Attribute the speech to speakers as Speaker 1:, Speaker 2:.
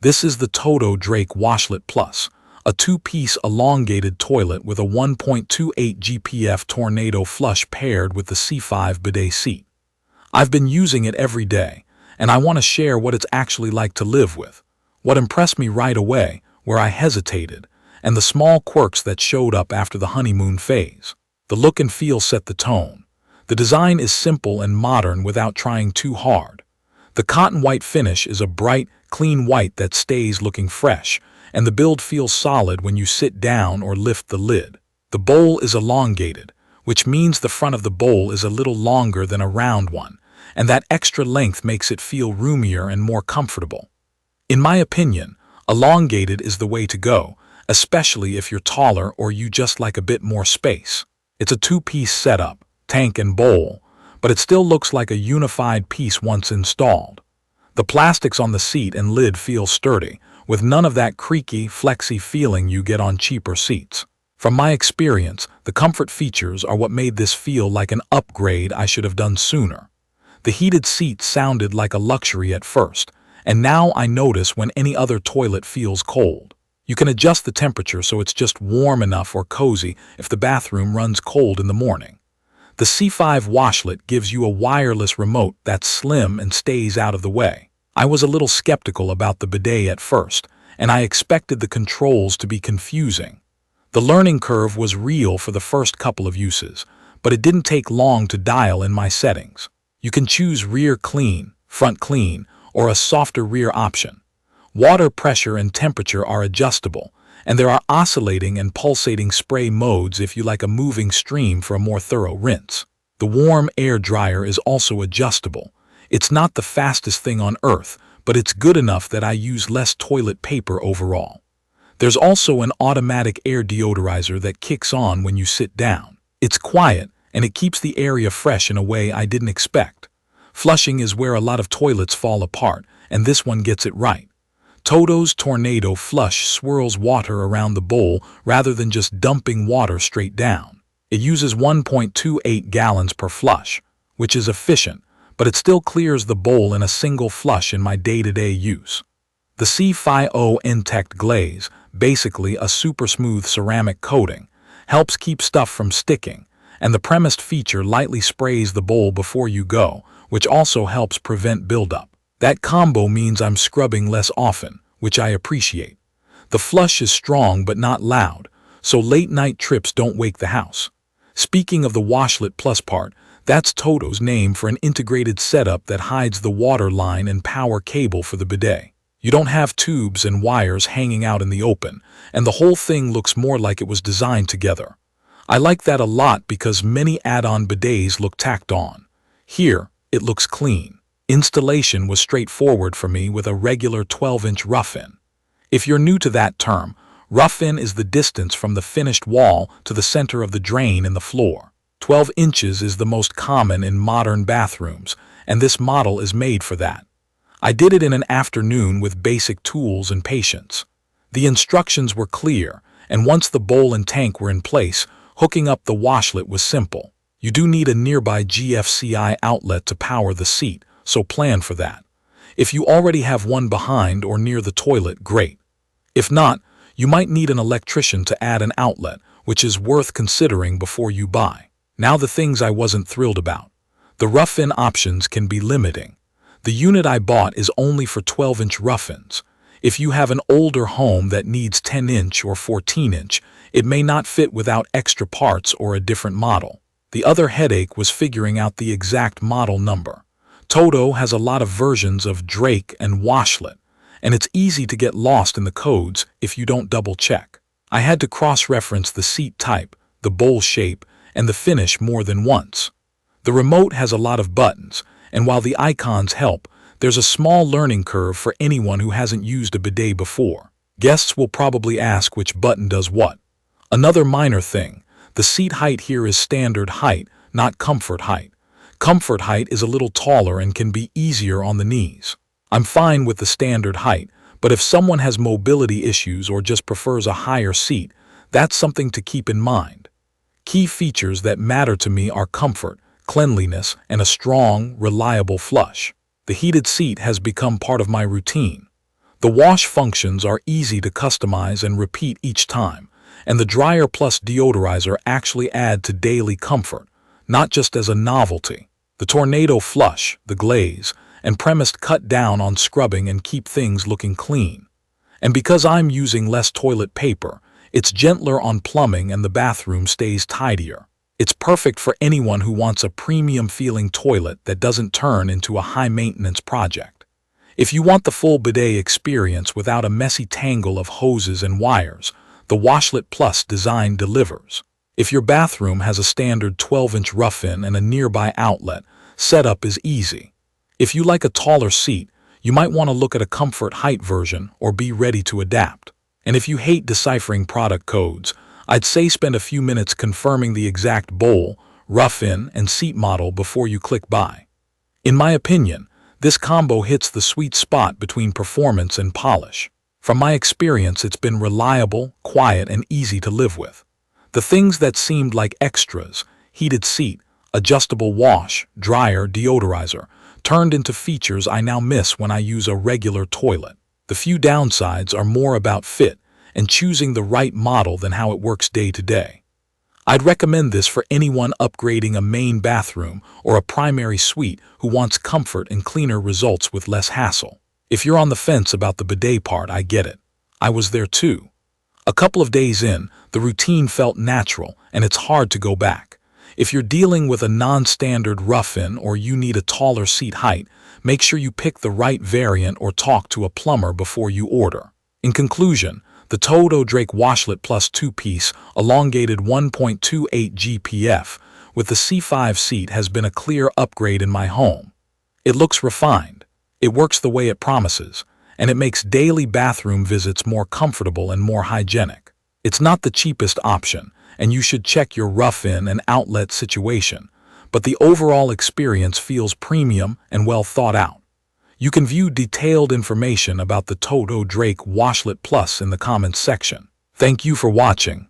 Speaker 1: This is the TOTO Drake WASHLET Plus, a two-piece elongated toilet with a 1.28 GPF Tornado Flush paired with the C5 Bidet Seat. I've been using it every day, and I want to share what it's actually like to live with. What impressed me right away, where I hesitated, and the small quirks that showed up after the honeymoon phase. The look and feel set the tone. The design is simple and modern without trying too hard. The cotton white finish is a bright, clean white that stays looking fresh, and the build feels solid when you sit down or lift the lid. The bowl is elongated, which means the front of the bowl is a little longer than a round one, and that extra length makes it feel roomier and more comfortable. In my opinion, elongated is the way to go, especially if you're taller or you just like a bit more space. It's a two-piece setup, tank and bowl, but it still looks like a unified piece once installed. The plastics on the seat and lid feel sturdy, with none of that creaky, flexy feeling you get on cheaper seats. From my experience, the comfort features are what made this feel like an upgrade I should have done sooner. The heated seat sounded like a luxury at first, and now I notice when any other toilet feels cold. You can adjust the temperature so it's just warm enough or cozy if the bathroom runs cold in the morning. The C5 WASHLET gives you a wireless remote that's slim and stays out of the way. I was a little skeptical about the bidet at first, and I expected the controls to be confusing. The learning curve was real for the first couple of uses, but it didn't take long to dial in my settings. You can choose rear clean, front clean, or a softer rear option. Water pressure and temperature are adjustable, and there are oscillating and pulsating spray modes if you like a moving stream for a more thorough rinse. The warm air dryer is also adjustable. It's not the fastest thing on earth, but it's good enough that I use less toilet paper overall. There's also an automatic air deodorizer that kicks on when you sit down. It's quiet, and it keeps the area fresh in a way I didn't expect. Flushing is where a lot of toilets fall apart, and this one gets it right. TOTO's Tornado Flush swirls water around the bowl rather than just dumping water straight down. It uses 1.28 gallons per flush, which is efficient, but it still clears the bowl in a single flush in my day-to-day use. The C5 Intact Glaze, basically a super smooth ceramic coating, helps keep stuff from sticking, and the PREMIST feature lightly sprays the bowl before you go, which also helps prevent buildup. That combo means I'm scrubbing less often, which I appreciate. The flush is strong but not loud, so late-night trips don't wake the house. Speaking of the WASHLET Plus part, that's TOTO's name for an integrated setup that hides the water line and power cable for the bidet. You don't have tubes and wires hanging out in the open, and the whole thing looks more like it was designed together. I like that a lot because many add-on bidets look tacked on. Here, it looks clean. Installation was straightforward for me with a regular 12-inch rough-in. If you're new to that term, rough-in is the distance from the finished wall to the center of the drain in the floor. 12 inches is the most common in modern bathrooms, and this model is made for that. I did it in an afternoon with basic tools and patience. The instructions were clear, and once the bowl and tank were in place, hooking up the WASHLET was simple. You do need a nearby GFCI outlet to power the seat, so plan for that. If you already have one behind or near the toilet, great. If not, you might need an electrician to add an outlet, which is worth considering before you buy. Now the things I wasn't thrilled about. The rough-in options can be limiting. The unit I bought is only for 12-inch rough-ins. If you have an older home that needs 10-inch or 14-inch, it may not fit without extra parts or a different model. The other headache was figuring out the exact model number. TOTO has a lot of versions of Drake and WASHLET, and it's easy to get lost in the codes if you don't double-check. I had to cross-reference the seat type, the bowl shape, and the finish more than once. The remote has a lot of buttons, and while the icons help, there's a small learning curve for anyone who hasn't used a bidet before. Guests will probably ask which button does what. Another minor thing, the seat height here is standard height, not comfort height. Comfort height is a little taller and can be easier on the knees. I'm fine with the standard height, but if someone has mobility issues or just prefers a higher seat, that's something to keep in mind. Key features that matter to me are comfort, cleanliness, and a strong, reliable flush. The heated seat has become part of my routine. The wash functions are easy to customize and repeat each time, and the dryer plus deodorizer actually add to daily comfort, not just as a novelty. The Tornado Flush, the glaze, and PREMIST cut down on scrubbing and keep things looking clean. And because I'm using less toilet paper, it's gentler on plumbing and the bathroom stays tidier. It's perfect for anyone who wants a premium-feeling toilet that doesn't turn into a high-maintenance project. If you want the full bidet experience without a messy tangle of hoses and wires, the WASHLET Plus design delivers. If your bathroom has a standard 12-inch rough-in and a nearby outlet, setup is easy. If you like a taller seat, you might want to look at a comfort height version or be ready to adapt. And if you hate deciphering product codes, I'd say spend a few minutes confirming the exact bowl, rough-in, and seat model before you click buy. In my opinion, this combo hits the sweet spot between performance and polish. From my experience, it's been reliable, quiet, and easy to live with. The things that seemed like extras, heated seat, adjustable wash, dryer, deodorizer, turned into features I now miss when I use a regular toilet. The few downsides are more about fit and choosing the right model than how it works day to day. I'd recommend this for anyone upgrading a main bathroom or a primary suite who wants comfort and cleaner results with less hassle. If you're on the fence about the bidet part, I get it. I was there too. A couple of days in, the routine felt natural and it's hard to go back. If you're dealing with a non-standard rough-in or you need a taller seat height, make sure you pick the right variant or talk to a plumber before you order. In conclusion, the TOTO WASHLET Plus 2-piece elongated 1.28 GPF with the C5 seat has been a clear upgrade in my home. It looks refined, it works the way it promises, and it makes daily bathroom visits more comfortable and more hygienic. It's not the cheapest option, and you should check your rough-in and outlet situation, but the overall experience feels premium and well thought out. You can view detailed information about the TOTO WASHLET Plus in the comments section. Thank you for watching.